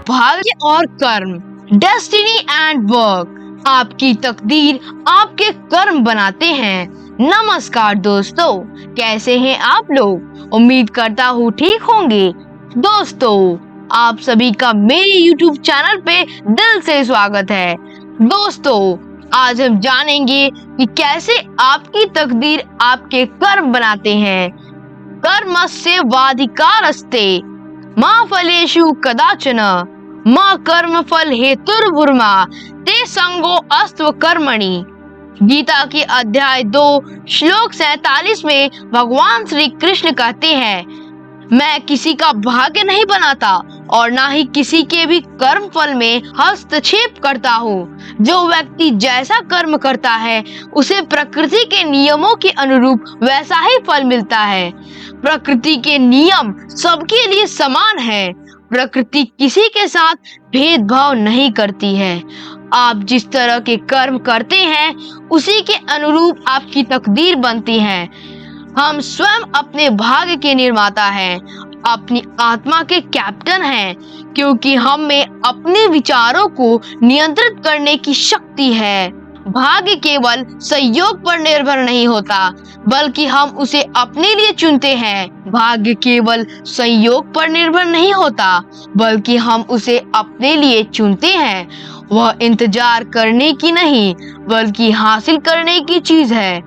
भाग्य और कर्म, डेस्टिनी एंड वर्क। आपकी तकदीर आपके कर्म बनाते हैं। नमस्कार दोस्तों, कैसे हैं आप लोग? उम्मीद करता हूँ ठीक होंगे। दोस्तों, आप सभी का मेरे YouTube चैनल पे दिल से स्वागत है। दोस्तों, आज हम जानेंगे कि कैसे आपकी तकदीर आपके कर्म बनाते हैं। कर्मस्य वाधिकारस्ते मा फलेषु कदाचन मा कर्म फल हेतुर्भुर्मा ते संगो अस्त्व कर्मणि। गीता के अध्याय 2 श्लोक 47 में भगवान श्री कृष्ण कहते हैं, मैं किसी का भाग्य नहीं बनाता और ना ही किसी के भी कर्म फल में हस्तक्षेप करता हूँ। जो व्यक्ति जैसा कर्म करता है उसे प्रकृति के नियमों के अनुरूप वैसा ही फल मिलता है। प्रकृति के नियम सबके लिए समान है। प्रकृति किसी के साथ भेदभाव नहीं करती है। आप जिस तरह के कर्म करते हैं उसी के अनुरूप आपकी तकदीर बनती है। हम स्वयं अपने भाग्य के निर्माता हैं, अपनी आत्मा के कैप्टन हैं, क्योंकि हम में अपने विचारों को नियंत्रित करने की शक्ति है। भाग्य केवल संयोग पर निर्भर नहीं होता, बल्कि हम उसे अपने लिए चुनते हैं। भाग्य केवल संयोग पर निर्भर नहीं होता, बल्कि हम उसे अपने लिए चुनते हैं। वह इंतजार करने की नहीं, बल्कि हासिल करने की चीज है।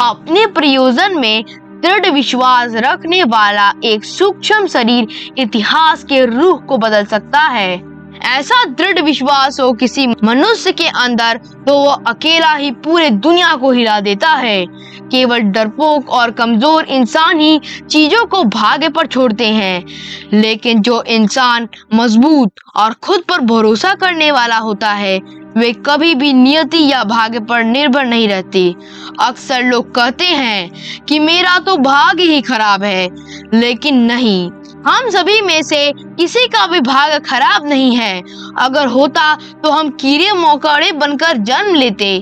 अपने प्रयोजन में दृढ़ विश्वास रखने वाला एक सूक्ष्म शरीर इतिहास के रूह को बदल सकता है। ऐसा दृढ़ विश्वास हो किसी मनुष्य के अंदर तो वह अकेला ही पूरे दुनिया को हिला देता है। केवल डरपोक और कमजोर इंसान ही चीजों को भाग्य पर छोड़ते हैं, लेकिन जो इंसान मजबूत और खुद पर भरोसा करने वाला होता है वे कभी भी नियति या भाग्य पर निर्भर नहीं रहते। अक्सर लोग कहते हैं कि मेरा तो भाग्य ही खराब है, लेकिन नहीं, हम सभी में से किसी का भी भाग्य खराब नहीं है। अगर होता तो हम कीड़े मकोड़े बनकर जन्म लेते।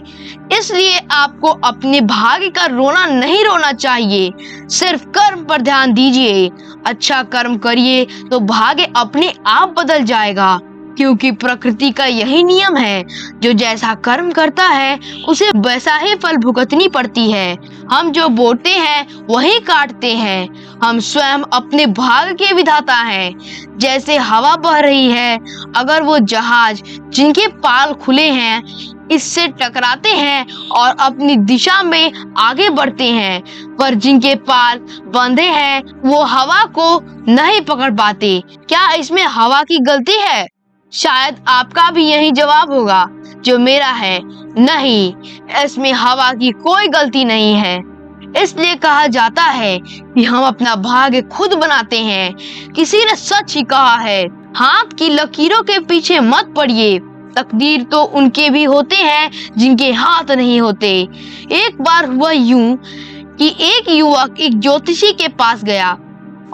इसलिए आपको अपने भाग्य का रोना नहीं रोना चाहिए, सिर्फ कर्म पर ध्यान दीजिए। अच्छा कर्म करिए तो भाग्य अपने आप बदल जाएगा, क्योंकि प्रकृति का यही नियम है, जो जैसा कर्म करता है उसे वैसा ही फल भुगतनी पड़ती है। हम जो बोते हैं वही काटते हैं। हम स्वयं अपने भाग्य के विधाता हैं। जैसे हवा बह रही है, अगर वो जहाज जिनके पाल खुले हैं इससे टकराते हैं और अपनी दिशा में आगे बढ़ते हैं, पर जिनके पाल बंधे हैं वो हवा को नहीं पकड़ पाते। क्या इसमें हवा की गलती है? शायद आपका भी यही जवाब होगा जो मेरा है। नहीं, इसमें हवा की कोई गलती नहीं है। इसलिए कहा जाता है कि हम अपना भाग्य खुद बनाते हैं। किसी ने सच ही कहा है, हाथ की लकीरों के पीछे मत पड़िए। तकदीर तो उनके भी होते हैं जिनके हाथ नहीं होते। एक बार हुआ यूं कि एक युवक एक ज्योतिषी के पास गया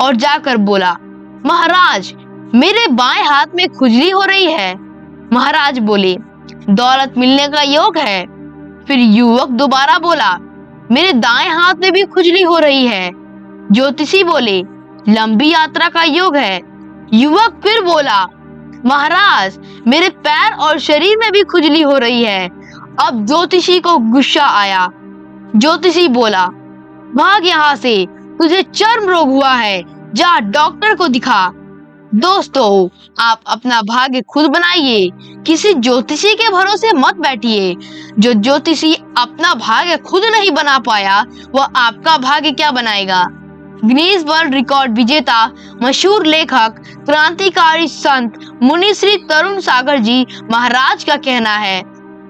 और जाकर बोला, महाराज, मेरे बाएं हाथ में खुजली हो रही है। महाराज बोले, दौलत मिलने का योग है। फिर युवक दोबारा बोला, मेरे दाएं हाथ में भी खुजली हो रही है। ज्योतिषी बोले, लंबी यात्रा का योग है। युवक फिर बोला, महाराज, मेरे पैर और शरीर में भी खुजली हो रही है। अब ज्योतिषी को गुस्सा आया। ज्योतिषी बोला, भाग यहाँ से, तुझे चर्म रोग हुआ है, जा डॉक्टर को दिखा। दोस्तों, आप अपना भाग्य खुद बनाइए, किसी ज्योतिषी के भरोसे मत बैठिए। जो ज्योतिषी अपना भाग्य खुद नहीं बना पाया वह आपका भाग्य क्या बनाएगा। गिनीज वर्ल्ड रिकॉर्ड विजेता, मशहूर लेखक, क्रांतिकारी संत मुनि श्री तरुण सागर जी महाराज का कहना है,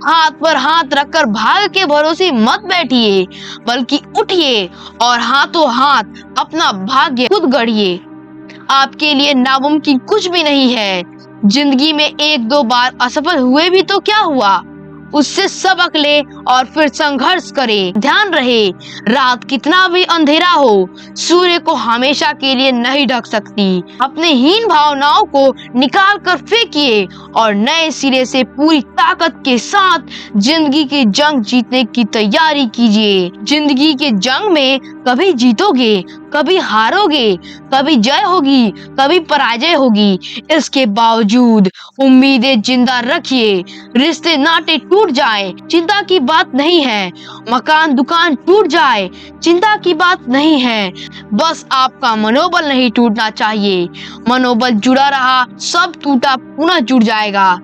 हाथ पर हाथ रखकर भाग्य के भरोसे मत बैठिए, बल्कि उठिए और हाथों हाथ अपना भाग्य खुद गढ़िए। आपके लिए नामुमकिन कुछ भी नहीं है। जिंदगी में 1-2 बार असफल हुए भी तो क्या हुआ, उससे सबक ले और फिर संघर्ष करे। ध्यान रहे, रात कितना भी अंधेरा हो, सूर्य को हमेशा के लिए नहीं ढक सकती। अपने हीन भावनाओं को निकाल कर फेंकिए और नए सिरे से पूरी ताकत के साथ जिंदगी की जंग जीतने की तैयारी कीजिए। जिंदगी के जंग में कभी जीतोगे, कभी हारोगे, कभी जय होगी, कभी पराजय होगी। इसके बावजूद उम्मीदें जिंदा रखिए। रिश्ते नाते टूट जाए, चिंता की बात नहीं है। मकान दुकान टूट जाए, चिंता की बात नहीं है। बस आपका मनोबल नहीं टूटना चाहिए। मनोबल जुड़ा रहा, सब टूटा पुनः जुड़ जाएगा।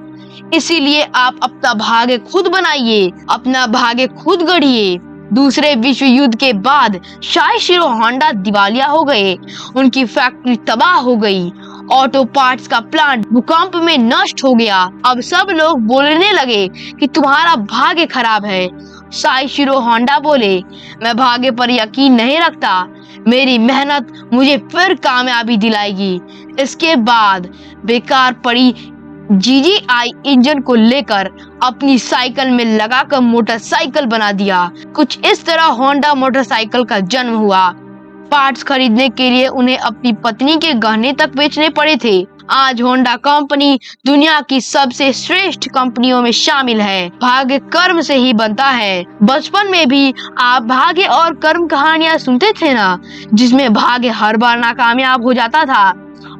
इसीलिए आप अपना भाग्य खुद बनाइए, अपना भाग्य खुद गढ़िए। दूसरे विश्व युद्ध के बाद साइशिरो होंडा दिवालिया हो गए। उनकी फैक्ट्री तबाह हो गई। ऑटो पार्ट्स का प्लांट भूकंप में नष्ट हो गया। अब सब लोग बोलने लगे कि तुम्हारा भाग्य खराब है। साइशिरो होंडा बोले, मैं भाग्य पर यकीन नहीं रखता। मेरी मेहनत मुझे फिर कामयाबी दिलाएगी। इसके बाद बेकार पड़ी GGI इंजन को लेकर अपनी साइकिल में लगाकर मोटरसाइकिल बना दिया। कुछ इस तरह होंडा मोटरसाइकिल का जन्म हुआ। पार्ट्स खरीदने के लिए उन्हें अपनी पत्नी के गहने तक बेचने पड़े थे। आज होंडा कंपनी दुनिया की सबसे श्रेष्ठ कंपनियों में शामिल है। भाग्य कर्म से ही बनता है। बचपन में भी आप भाग्य और कर्म कहानियां सुनते थे ना, जिसमें भाग्य हर बार नाकामयाब हो जाता था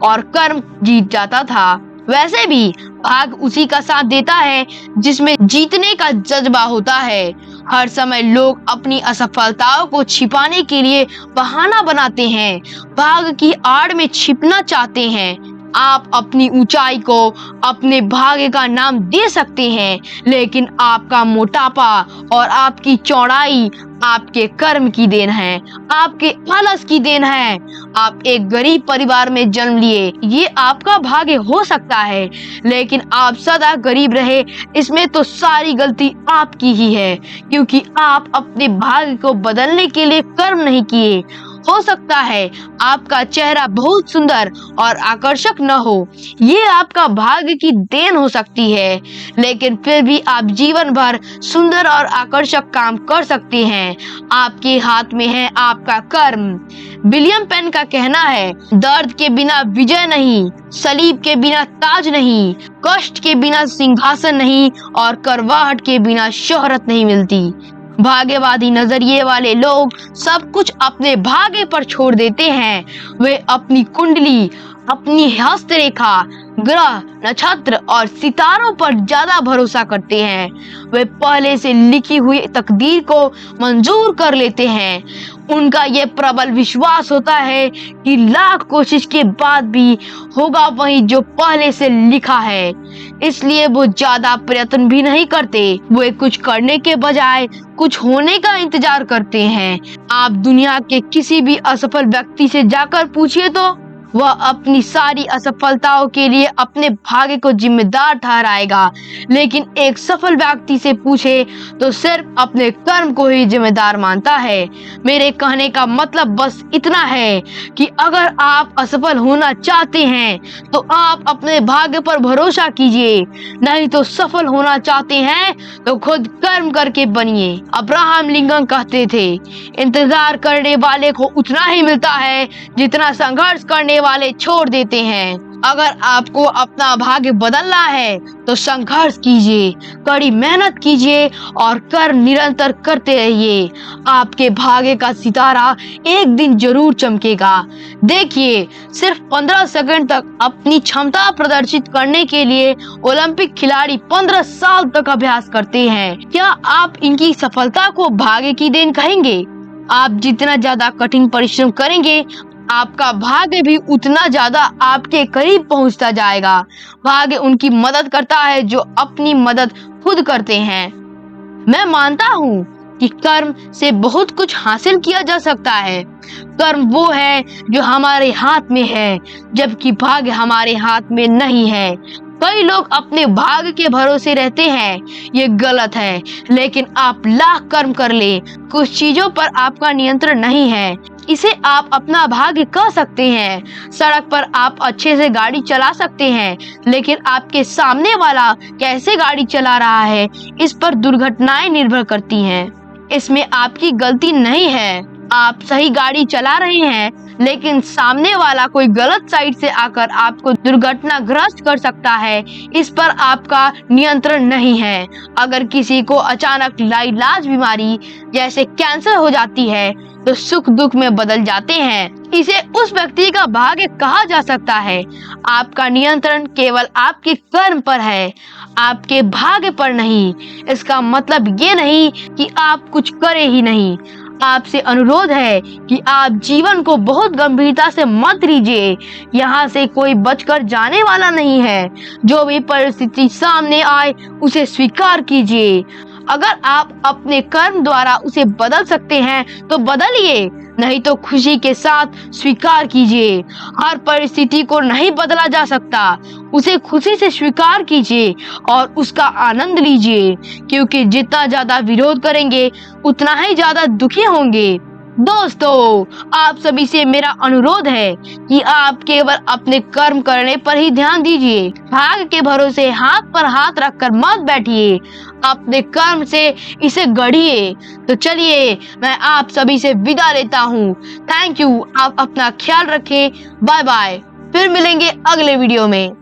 और कर्म जीत जाता था। वैसे भी भाग्य उसी का साथ देता है जिसमें जीतने का जज्बा होता है। हर समय लोग अपनी असफलताओं को छिपाने के लिए बहाना बनाते हैं, भाग्य की आड़ में छिपना चाहते हैं। आप अपनी ऊंचाई को अपने भाग्य का नाम दे सकते हैं, लेकिन आपका मोटापा और आपकी चौड़ाई आपके कर्म की देन है, आपके आलस की देन है। आप एक गरीब परिवार में जन्म लिए, ये आपका भाग्य हो सकता है, लेकिन आप सदा गरीब रहे, इसमें तो सारी गलती आपकी ही है, क्योंकि आप अपने भाग्य को बदलने के लिए कर्म नहीं किए। हो सकता है आपका चेहरा बहुत सुंदर और आकर्षक न हो, ये आपका भाग्य की देन हो सकती है, लेकिन फिर भी आप जीवन भर सुंदर और आकर्षक काम कर सकते हैं। आपके हाथ में है आपका कर्म। विलियम पेन का कहना है, दर्द के बिना विजय नहीं, सलीब के बिना ताज नहीं, कष्ट के बिना सिंहासन नहीं और करवाहट के बिना शोहरत नहीं मिलती। भाग्यवादी नजरिए वाले लोग सब कुछ अपने भाग्य पर छोड़ देते हैं। वे अपनी कुंडली, अपनी हस्तरेखा, ग्रह, नक्षत्र और सितारों पर ज्यादा भरोसा करते हैं। वे पहले से लिखी हुई तकदीर को मंजूर कर लेते हैं। उनका ये प्रबल विश्वास होता है कि लाख कोशिश के बाद भी होगा वही जो पहले से लिखा है। इसलिए वो ज्यादा प्रयत्न भी नहीं करते। वे कुछ करने के बजाय कुछ होने का इंतजार करते हैं। आप दुनिया के किसी भी असफल व्यक्ति से जाकर पूछिए तो वह अपनी सारी असफलताओं के लिए अपने भाग्य को जिम्मेदार ठहराएगा, लेकिन एक सफल व्यक्ति से पूछे तो सिर्फ अपने कर्म को ही जिम्मेदार मानता है। मेरे कहने का मतलब बस इतना है कि अगर आप असफल होना चाहते हैं तो आप अपने भाग्य पर भरोसा कीजिए, नहीं तो सफल होना चाहते हैं तो खुद कर्म करके बनिए। अब्राहम लिंकन कहते थे, इंतजार करने वाले को उतना ही मिलता है जितना संघर्ष करने वाले छोड़ देते हैं। अगर आपको अपना भाग्य बदलना है तो संघर्ष कीजिए, कड़ी मेहनत कीजिए और कर्म निरंतर करते रहिए। आपके भाग्य का सितारा एक दिन जरूर चमकेगा। देखिए, सिर्फ 15 सेकंड तक अपनी क्षमता प्रदर्शित करने के लिए ओलंपिक खिलाड़ी 15 साल तक अभ्यास करते हैं। क्या आप इनकी सफलता को भाग्य की देन कहेंगे? आप जितना ज्यादा कठिन परिश्रम करेंगे, आपका भाग्य भी उतना ज्यादा आपके करीब पहुंचता जाएगा। भाग्य उनकी मदद करता है जो अपनी मदद खुद करते हैं। मैं मानता हूँ कि कर्म से बहुत कुछ हासिल किया जा सकता है। कर्म वो है जो हमारे हाथ में है, जबकि भाग्य हमारे हाथ में नहीं है। कई लोग अपने भाग्य के भरोसे रहते हैं, ये गलत है। लेकिन आप लाख कर्म कर ले, कुछ चीजों पर आपका नियंत्रण नहीं है। इसे आप अपना भाग्य कह सकते हैं। सड़क पर आप अच्छे से गाड़ी चला सकते हैं, लेकिन आपके सामने वाला कैसे गाड़ी चला रहा है, इस पर दुर्घटनाएं निर्भर करती हैं। इसमें आपकी गलती नहीं है। आप सही गाड़ी चला रहे हैं, लेकिन सामने वाला कोई गलत साइड से आकर आपको दुर्घटनाग्रस्त कर सकता है, इस पर आपका नियंत्रण नहीं है। अगर किसी को अचानक लाइलाज बीमारी जैसे कैंसर हो जाती है तो सुख दुख में बदल जाते हैं। इसे उस व्यक्ति का भाग्य कहा जा सकता है। आपका नियंत्रण केवल आपके कर्म पर है, आपके भाग्य पर नहीं। इसका मतलब ये नहीं कि आप कुछ करें ही नहीं। आपसे अनुरोध है कि आप जीवन को बहुत गंभीरता से मत लीजिए। यहाँ से कोई बचकर जाने वाला नहीं है। जो भी परिस्थिति सामने आए उसे स्वीकार कीजिए। अगर आप अपने कर्म द्वारा उसे बदल सकते हैं तो बदलिए, नहीं तो खुशी के साथ स्वीकार कीजिए। हर परिस्थिति को नहीं बदला जा सकता, उसे खुशी से स्वीकार कीजिए और उसका आनंद लीजिए, क्योंकि जितना ज्यादा विरोध करेंगे उतना ही ज्यादा दुखी होंगे। दोस्तों, आप सभी से मेरा अनुरोध है कि आप केवल अपने कर्म करने पर ही ध्यान दीजिए। भाग्य के भरोसे हाथ पर हाथ रखकर मत बैठिए, अपने कर्म से इसे गढ़िए। तो चलिए, मैं आप सभी से विदा लेता हूँ। Thank you. आप अपना ख्याल रखें। Bye bye. फिर मिलेंगे अगले वीडियो में।